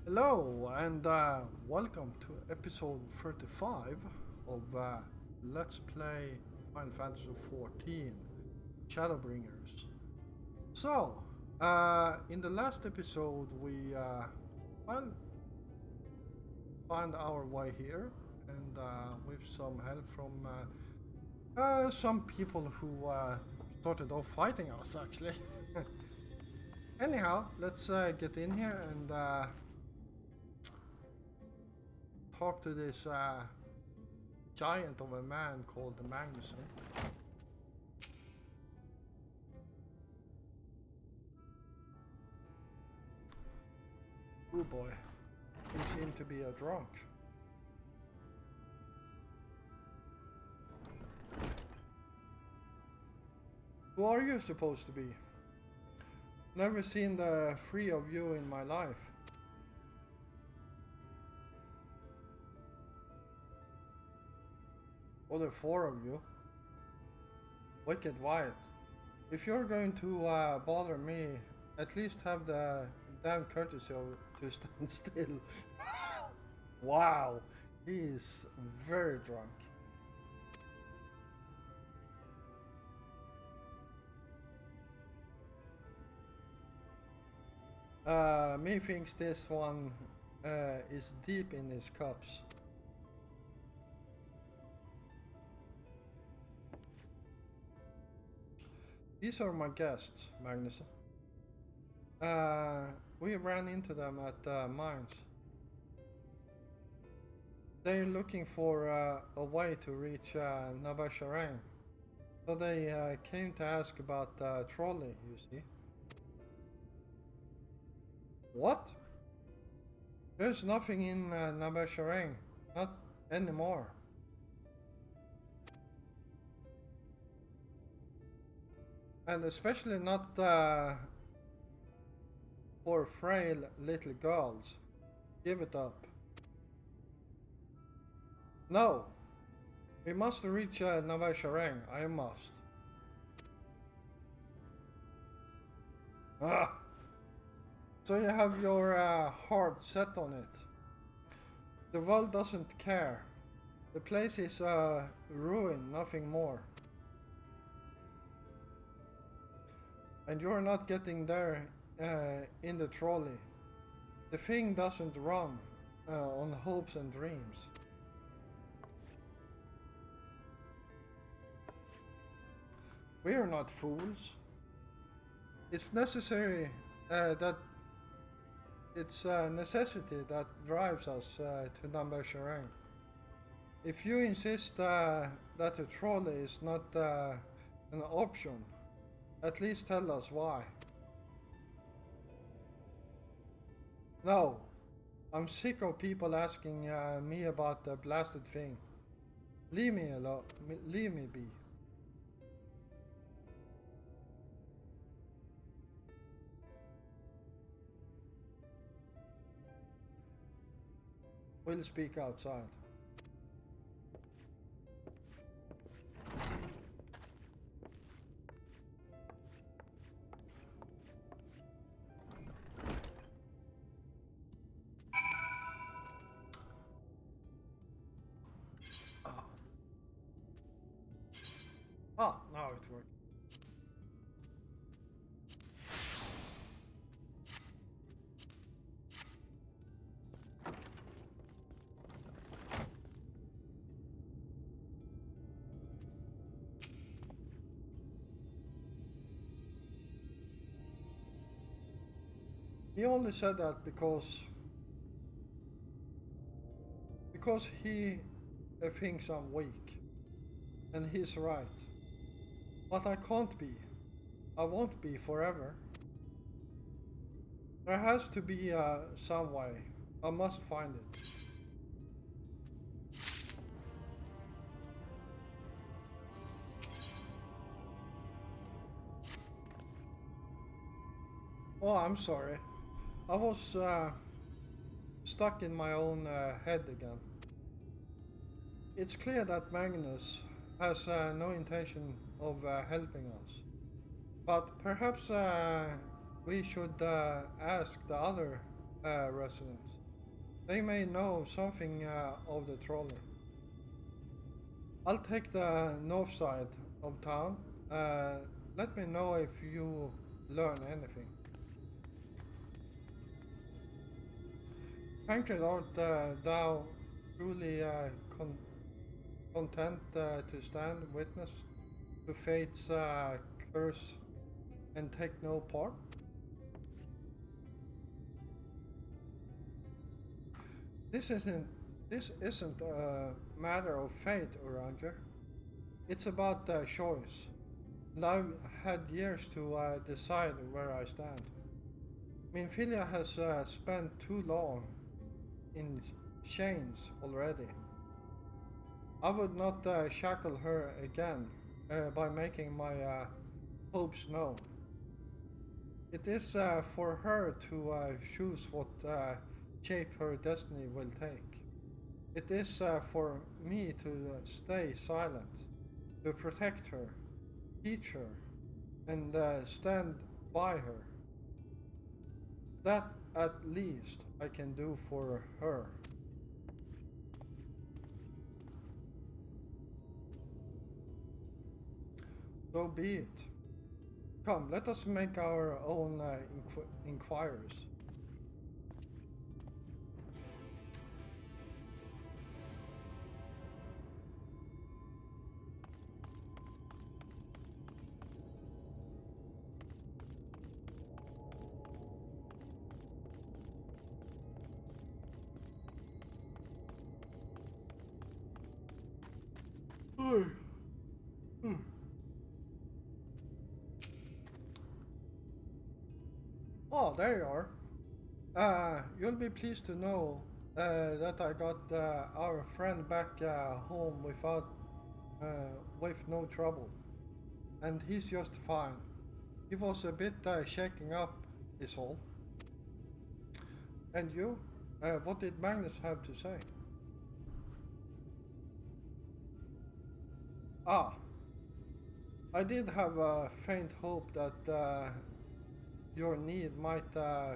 Hello and welcome to episode 35 of Let's Play Final Fantasy XIV Shadowbringers. So, in the last episode we well, found our way here and with some help from some people who started off fighting us actually. Anyhow, let's get in here and talk to this giant of a man called the Magnuson. Oh boy, he seemed to be a drunk. Who are you supposed to be? Never seen the three of you in my life. Or the four of you. Wicked Wyatt. If you're going to bother me, at least have the damn courtesy to stand still. Wow, he is very drunk. Methinks this one is deep in his cups. These are my guests, Magnus. We ran into them at the mines. They're looking for a way to reach Nabasharang. So they came to ask about the trolley, you see. What? There's nothing in Nabasharang. Not anymore. And especially not for frail little girls. Give it up. No. We must reach Nabasharang. I must. Ah. So you have your heart set on it. The world doesn't care. The place is ruined, nothing more. And you're not getting there in the trolley. The thing doesn't run on hopes and dreams. We are not fools. It's necessary that it's necessity that drives us to Nabasharang. If you insist that the trolley is not an option, at least tell us why. No, I'm sick of people asking me about the blasted thing. Leave me alone. Leave me be. We'll speak outside. Ah, now it works. He only said that because he thinks I'm weak, and he's right. But I can't be. I won't be forever. There has to be some way. I must find it. Oh, I'm sorry. I was stuck in my own head again. It's clear that Magnus has no intention of helping us. But perhaps we should ask the other residents. They may know something of the trolley. I'll take the north side of town. Let me know if you learn anything. Pancred art thou truly content to stand witness to fate's curse and take no part? This isn't this isn't a matter of fate, Oranger. It's about choice. And I've had years to decide where I stand. Minfilia has spent too long in chains already. I would not shackle her again by making my hopes known. It is for her to choose what shape her destiny will take. It is for me to stay silent, to protect her, teach her, and stand by her. That at least I can do for her. So be it. Come, let us make our own inquiries. Oh, there you are. You'll be pleased to know that I got our friend back home with no trouble, and he's just fine. He was a bit shaking up, is all. And you? What did Magnus have to say? Ah, I did have a faint hope that your need might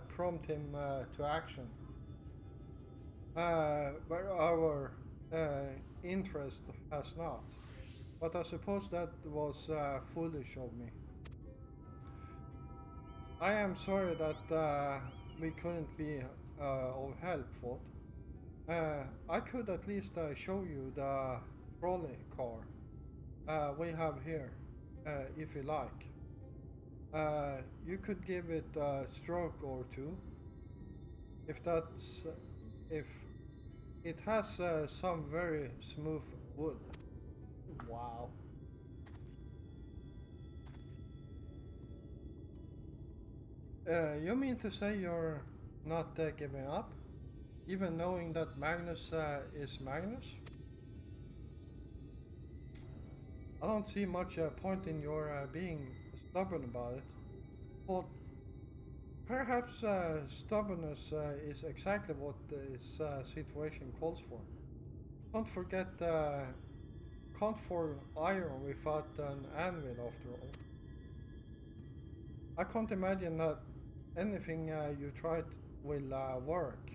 prompt him to action. But our interest has not. But I suppose that was foolish of me. I am sorry that we couldn't be of help, Fort. I could at least show you the trolley car we have here, if you like. You could give it a stroke or two, if that's if it has some very smooth wood. Wow. You mean to say you're not giving up, even knowing that Magnus is Magnus? I don't see much point in your being stubborn about it. But perhaps stubbornness is exactly what this situation calls for. Don't forget, can't for iron without an anvil after all. I can't imagine that anything you tried will work.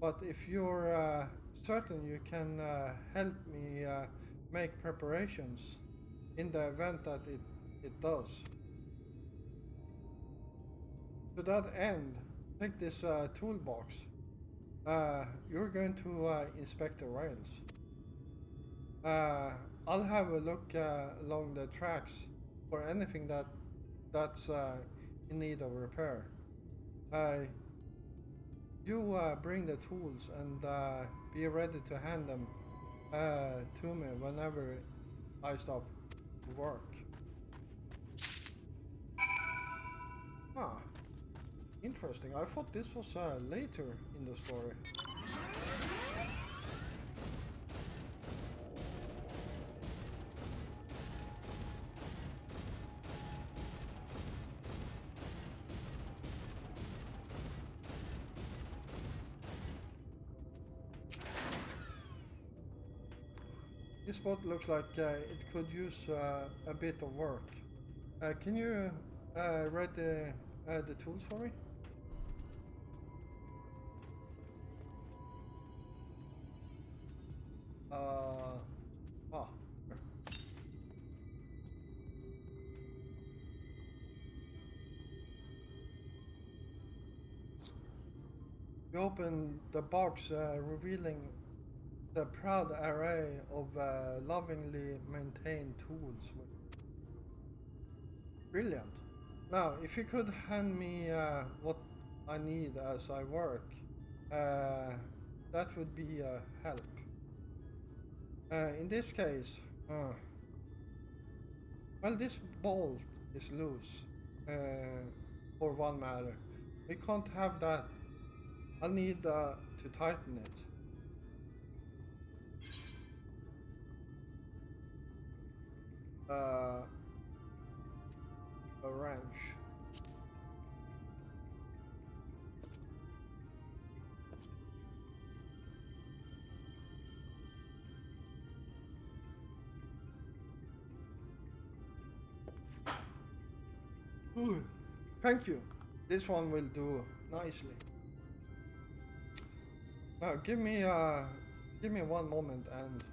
But if you're certain you can help me make preparations in the event that it does. To that end, take this toolbox. You're going to inspect the rails. I'll have a look along the tracks for anything that's in need of repair. You bring the tools and be ready to hand them to me whenever I stop work. Ah, interesting. I thought this was later in the story. This spot looks like it could use a bit of work. Can you read the tools for me? Oh. We open the box, revealing the proud array of lovingly maintained tools. Brilliant. Now, if you could hand me what I need as I work, that would be a help. In this case, well, this bolt is loose, for one matter. We can't have that. I'll need to tighten it. A wrench. Ooh, thank you. This one will do nicely. Now give me one moment and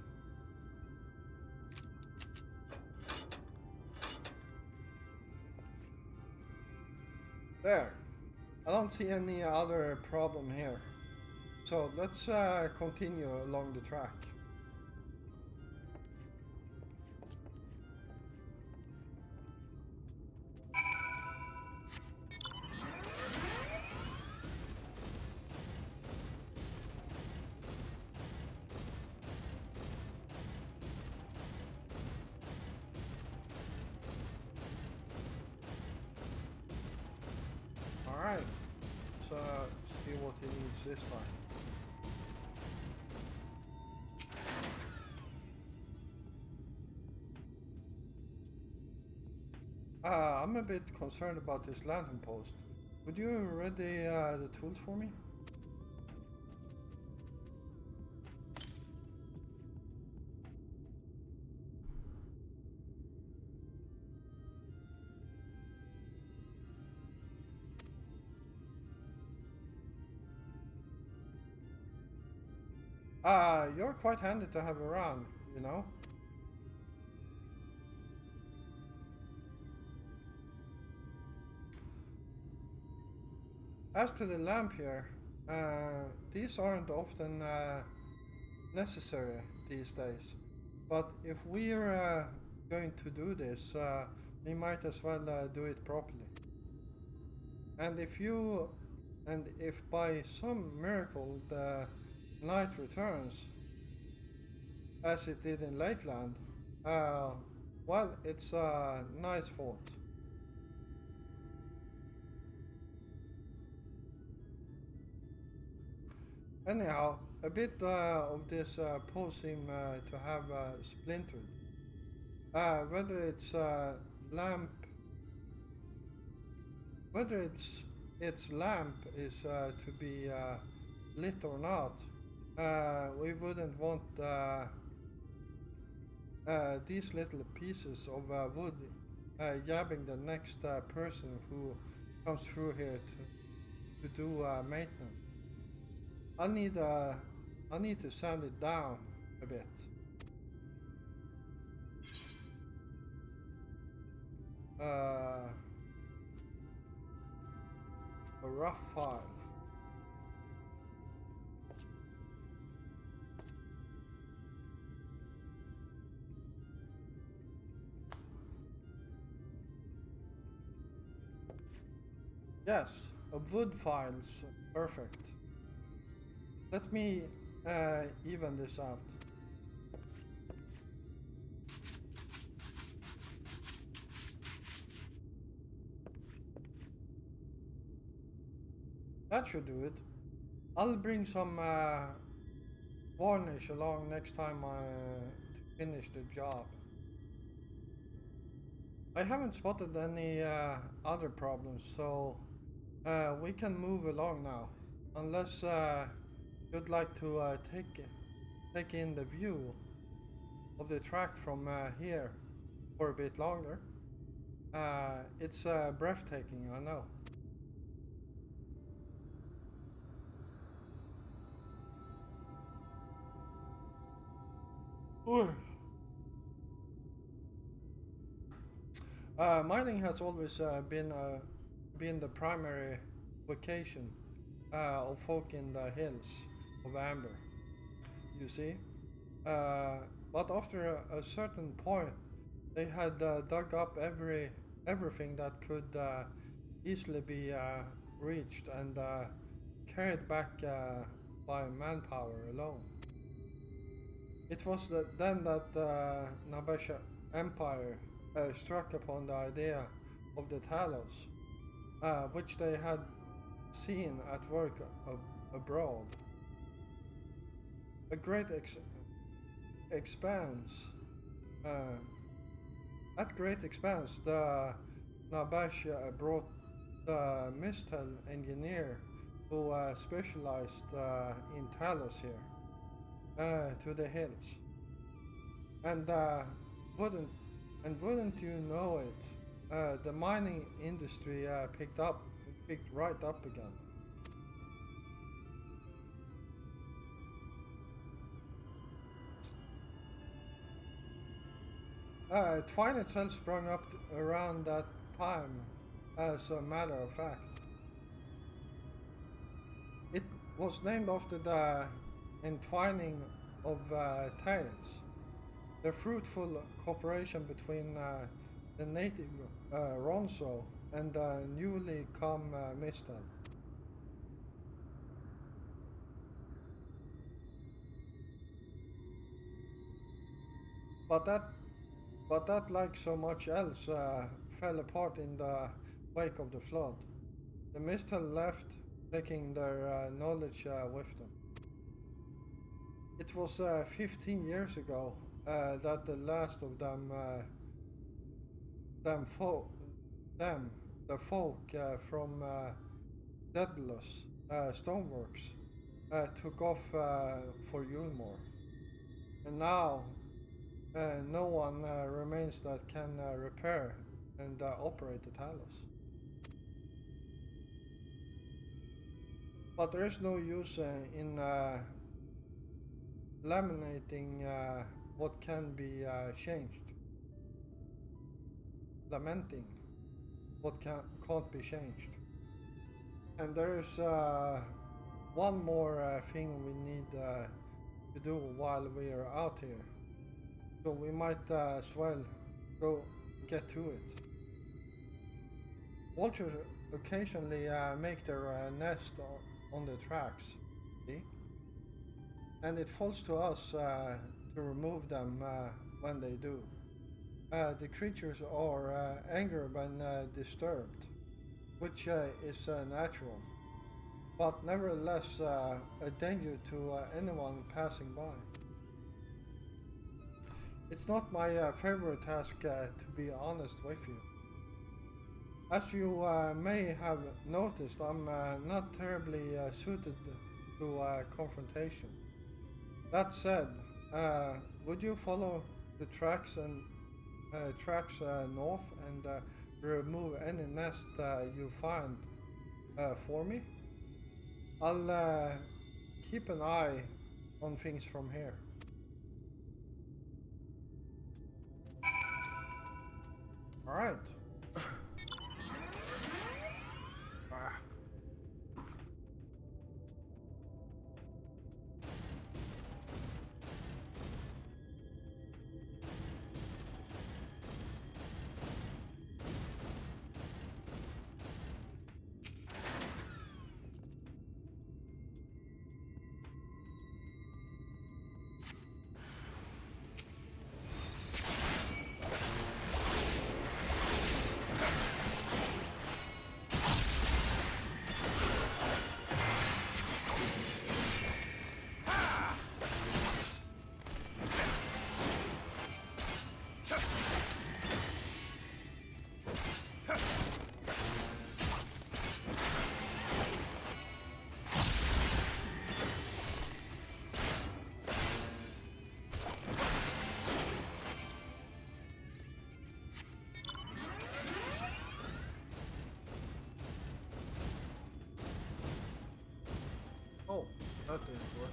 there. I don't see any other problem here. So let's continue along the track. Alright, so see what he needs this time. I'm a bit concerned about this lantern post. Would you ready the tools for me? You're quite handy to have around, you know? As to the lamp here, these aren't often necessary these days. But if we're going to do this, we might as well do it properly. And if by some miracle the light returns, as it did in Lakeland, well, it's a nice fault. Anyhow, a bit of this pole seem to have splintered. Whether its lamp is to be lit or not, we wouldn't want these little pieces of wood jabbing the next person who comes through here to do maintenance. I need to sand it down a bit. A rough file. Yes, a wood file's perfect. Let me even this out. That should do it. I'll bring some varnish along next time to finish the job. I haven't spotted any other problems, so we can move along now. Unless you'd like to take in the view of the track from here for a bit longer. It's breathtaking, I know. Mining has always been the primary vocation of folk in the hills of Amber, you see. But after a certain point, they had dug up everything that could easily be reached and carried back by manpower alone. It was then that Nabesha Empire struck upon the idea of the Talos, which they had seen at work abroad. A great expanse. Uh, at great expanse, the Nabash brought the Mistel engineer who specialized in Talos here to the hills, and wouldn't wouldn't you know it, the mining industry picked right up again. Twine itself sprung up around that time, as a matter of fact. It was named after the entwining of tales, the fruitful cooperation between the native Ronso and the newly come Mistel. But that, like so much else, fell apart in the wake of the flood. The Mistel left, taking their knowledge with them. It was 15 years ago that the last of them, folk, them, the folk from Daedalus Stoneworks, took off for Yulmore. And now, no one remains that can repair and operate the Talos. But there is no use in laminating what can be changed, lamenting what can't be changed. And there is one more thing we need to do while we are out here. So we might as well go get to it. Vultures occasionally make their nest on the tracks, see? And it falls to us to remove them when they do. The creatures are angry when disturbed, which is natural, but nevertheless a danger to anyone passing by. It's not my favorite task, to be honest with you. As you may have noticed, I'm not terribly suited to confrontation. That said, would you follow the tracks north and remove any nest you find for me? I'll keep an eye on things from here. All right. Ah. Oh, that didn't work.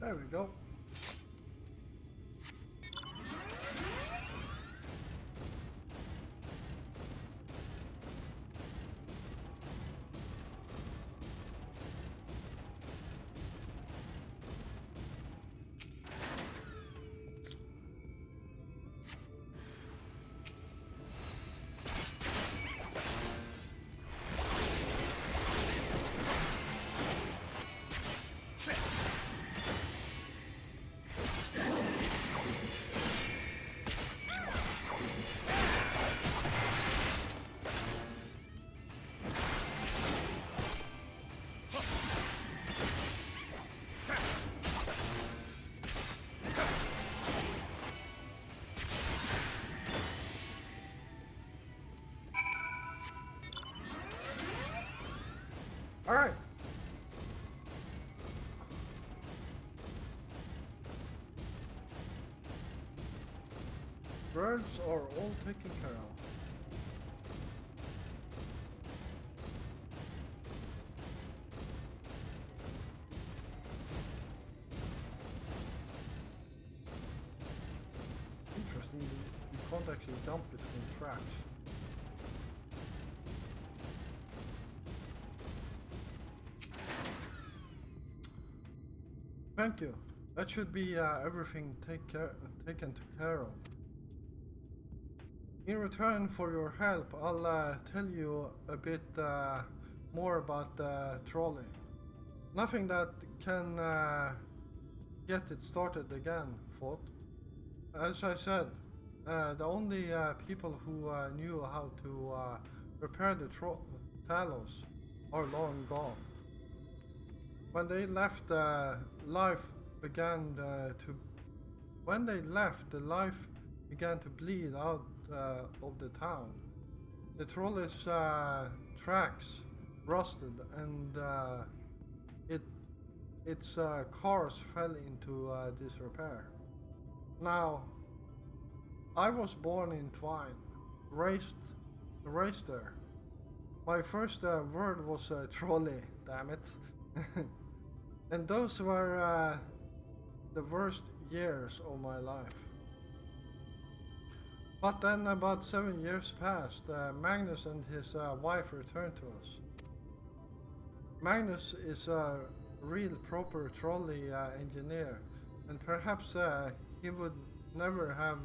There we go. All right. Birds are all taken care of. Interesting, you can't actually jump between tracks. Thank you. That should be everything taken care of. In return for your help, I'll tell you a bit more about the trolley. Nothing that can get it started again, thought. As I said, the only people who knew how to repair the Talos are long gone. When they left, life began to. When they left, the life began to bleed out of the town. The trolley's tracks rusted, and its cars fell into disrepair. Now, I was born in Twine, raised there. My first word was trolley, damn it. And those were the worst years of my life. But then about 7 years passed, Magnus and his wife returned to us. Magnus is a real proper trolley engineer, and perhaps he would never have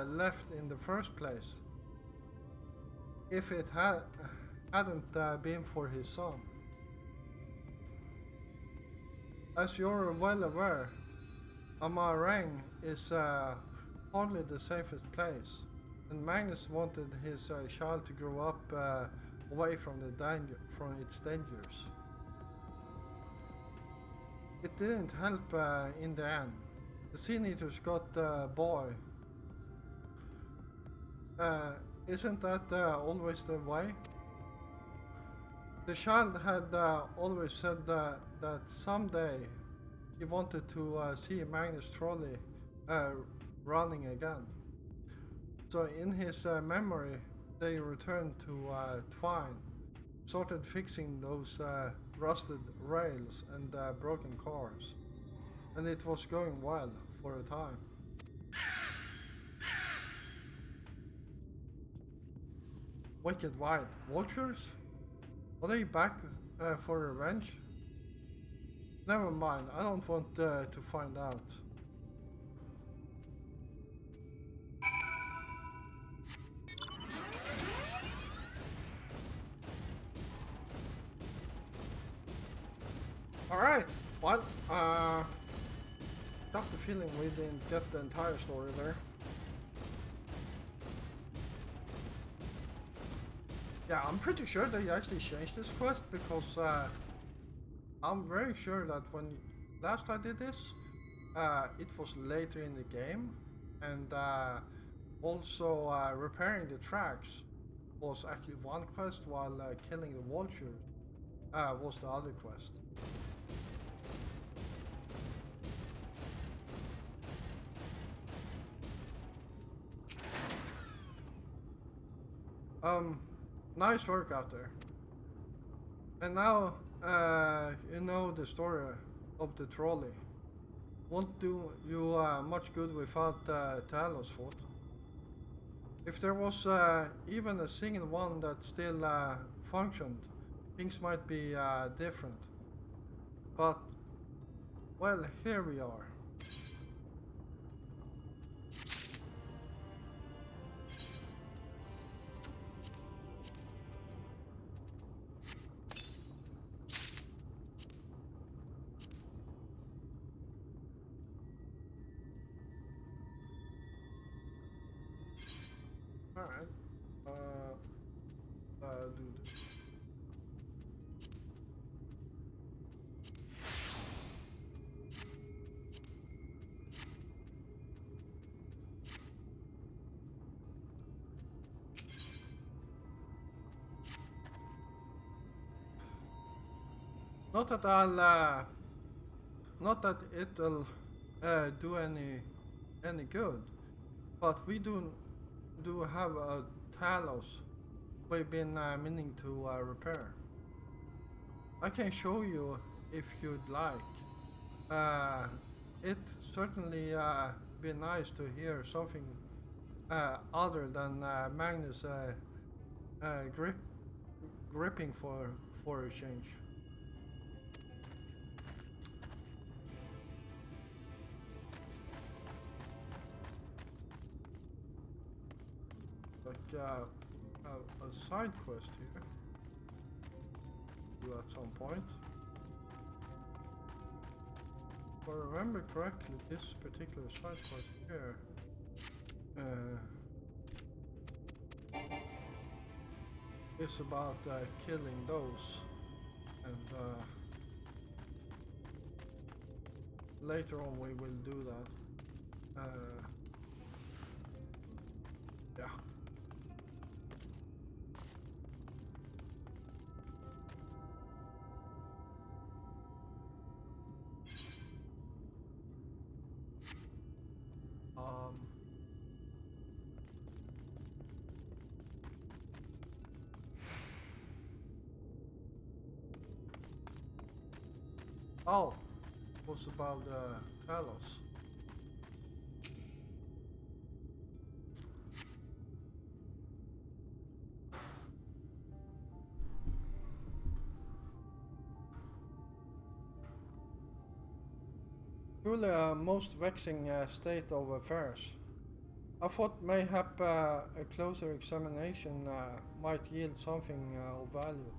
left in the first place if it hadn't been for his son. As you're well aware, Amarang is hardly the safest place, and Magnus wanted his child to grow up away from its dangers. It didn't help in the end. The Sin Eaters got the boy. Isn't that always the way? The child had always said that someday he wanted to see Magnus trolley running again. So in his memory, they returned to Twine, started fixing those rusted rails and broken cars, and it was going well for a time. Wicked White Vultures? Are they back for revenge? Never mind, I don't want to find out. Alright, well, got the feeling we didn't get the entire story there. Yeah, I'm pretty sure they actually changed this quest because I'm very sure that when last I did this, it was later in the game, and also repairing the tracks was actually one quest, while killing the vultures was the other quest. Nice work out there. And now, you know the story of the trolley. Won't do you much good without Talos foot. If there was even a single one that still functioned, things might be different. But, well, here we are. Alright. Do this. Not that not that it'll do any good, but we do have a Talos we've been meaning to repair. I can show you if you'd like. Uh, it certainly be nice to hear something other than Magnus grip gripping for a change. Like a side quest here. Do at some point. If I remember correctly, this particular side quest here is about killing those, and later on we will do that. Yeah. Um, oh, was about Talos. Truly a most vexing state of affairs. I thought mayhap a closer examination might yield something of value.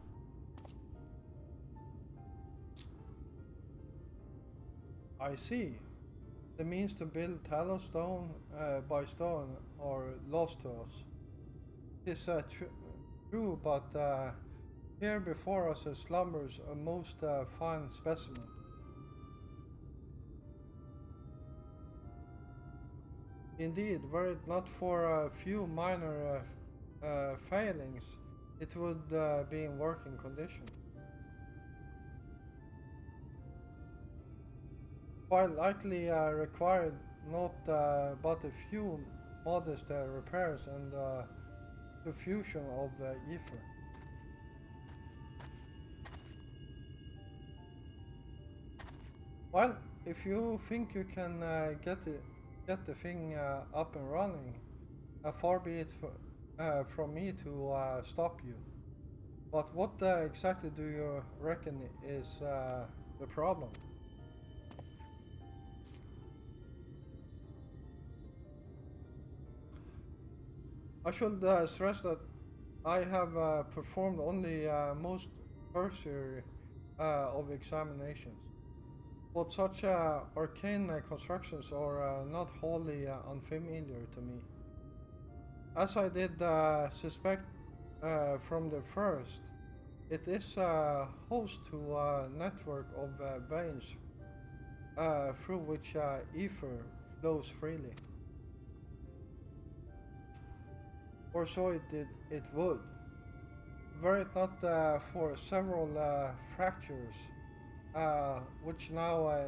I see. The means to build Talos stone by stone are lost to us. It is true, but here before us slumbers a most fine specimen. Indeed, were it not for a few minor failings, it would be in working condition. While likely required not but a few modest repairs and diffusion of ether. Well, if you think you can get the thing up and running, far be it from me to stop you. But what exactly do you reckon is the problem? I should stress that I have performed only most cursory of examinations. But such arcane constructions are not wholly unfamiliar to me. As I did suspect from the first, it is host to a network of veins through which ether flows freely. Or so it would, were it not for several fractures which now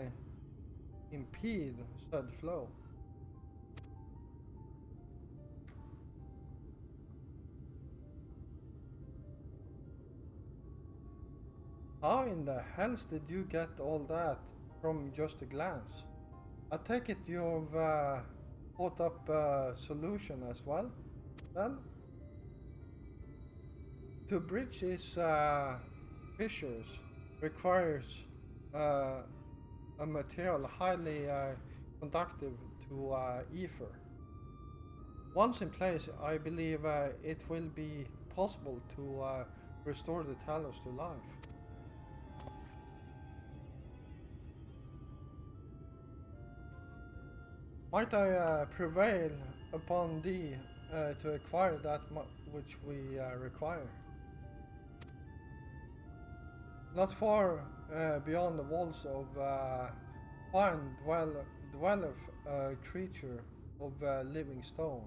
impede said flow. How in the hells did you get all that from just a glance. I take it you've thought up a solution as well, then? To bridge these fissures requires uh, a material highly conductive to ether. Once in place, I believe it will be possible to restore the Talos to life. Might I prevail upon thee to acquire that which we require? Not far beyond the walls of Fine dwelleth a creature of living stone.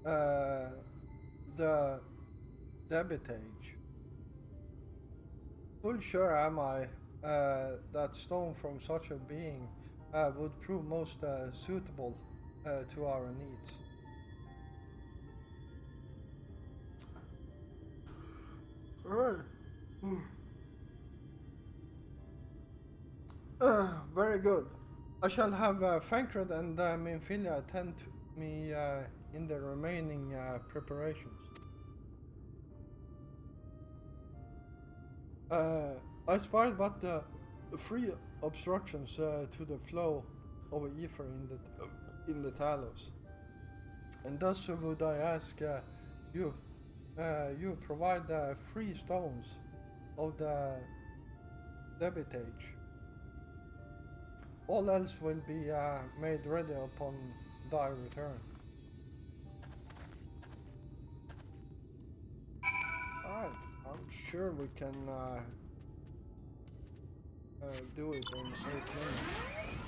The debitage. Full sure am I that stone from such a being would prove most suitable to our needs. Alright. Very good. I shall have Fankred and Minfilia attend to me in the remaining preparations. I spied but three obstructions to the flow of ether in the Talos, and thus would I ask you you provide 3 stones of the debitage. All else will be made ready upon thy return. Alright, I'm sure we can do it in 8 minutes.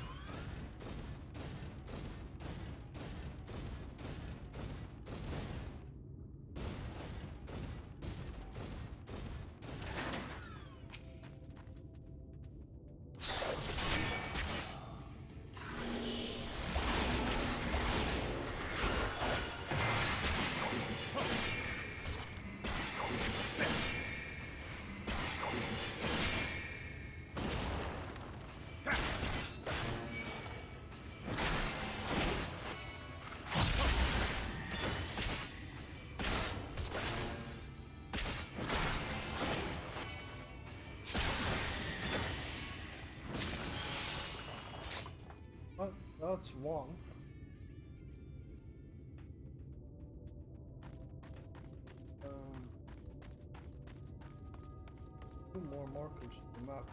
Well, that's one. Um, 2 more markers on the map.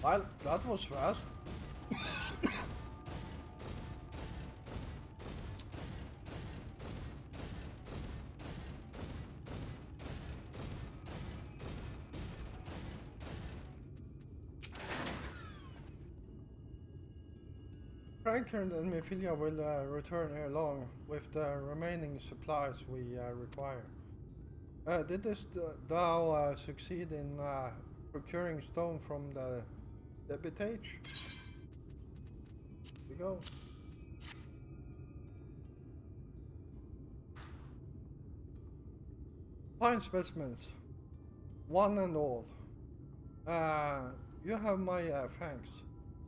Well, that was fast. Franklin and Mephilia will return ere long with the remaining supplies we require. Didst thou succeed in procuring stone from the debitage. Here we go. Fine specimens, one and all. You have my thanks.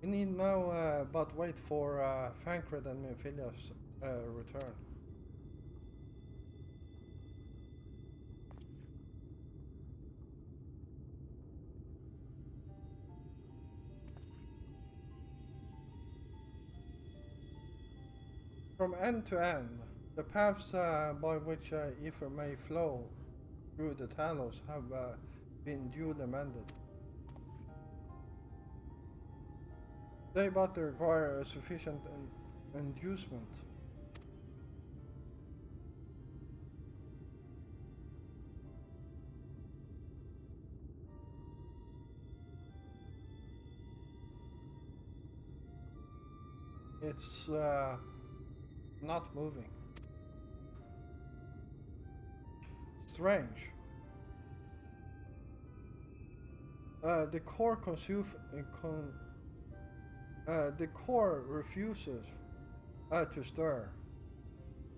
We need now but wait for Fancred and Mephilla's return. From end to end, the paths by which ether may flow through the Talos have been duly mended. They but require a sufficient inducement. It's not moving. Strange. The core the core refuses to stir.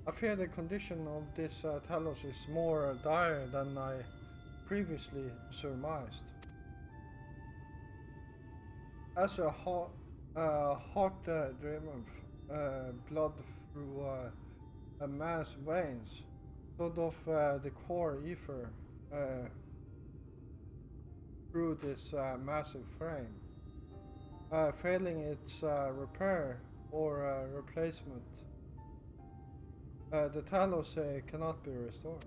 I fear the condition of this Talos is more dire than I previously surmised. As a heart-driven blood through a man's veins, so doth the core ether through this massive frame, failing its repair or replacement. The Talos cannot be restored.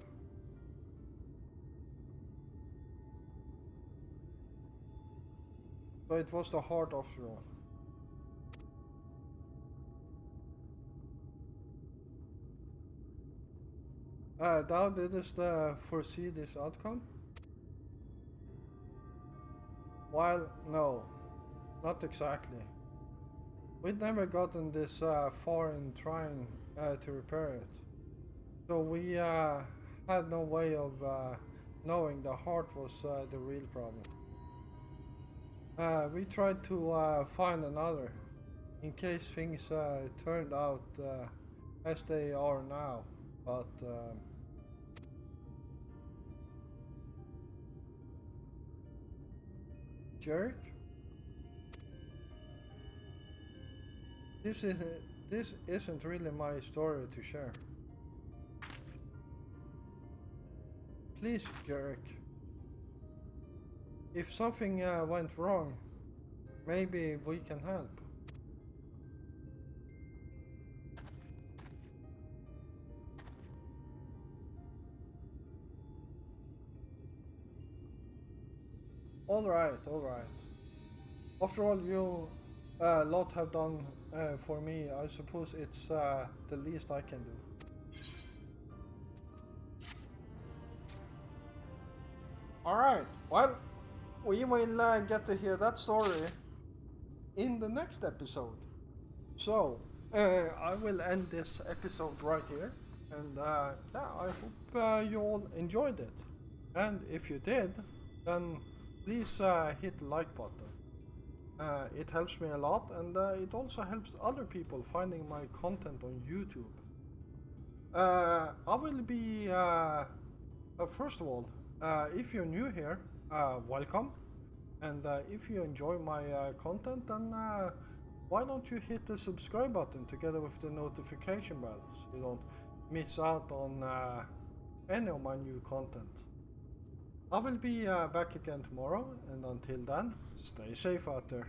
So it was the heart after all. Thou didst foresee this outcome? Well, no, not exactly. We'd never gotten this far in trying to repair it, so we had no way of knowing the heart was the real problem. We tried to find another, in case things turned out as they are now, but Jerk? This isn't really my story to share. Please, Jarek. If something went wrong, maybe we can help. Alright. After all, you lot have done for me. I suppose it's the least I can do. Alright, well, we will get to hear that story in the next episode. So, I will end this episode right here. And yeah, I hope you all enjoyed it. And if you did, then please hit the like button. It helps me a lot, and it also helps other people finding my content on YouTube. I will be, first of all, if you're new here, welcome. And if you enjoy my content, then why don't you hit the subscribe button together with the notification bell so you don't miss out on any of my new content. I will be back again tomorrow, and until then, stay safe out there.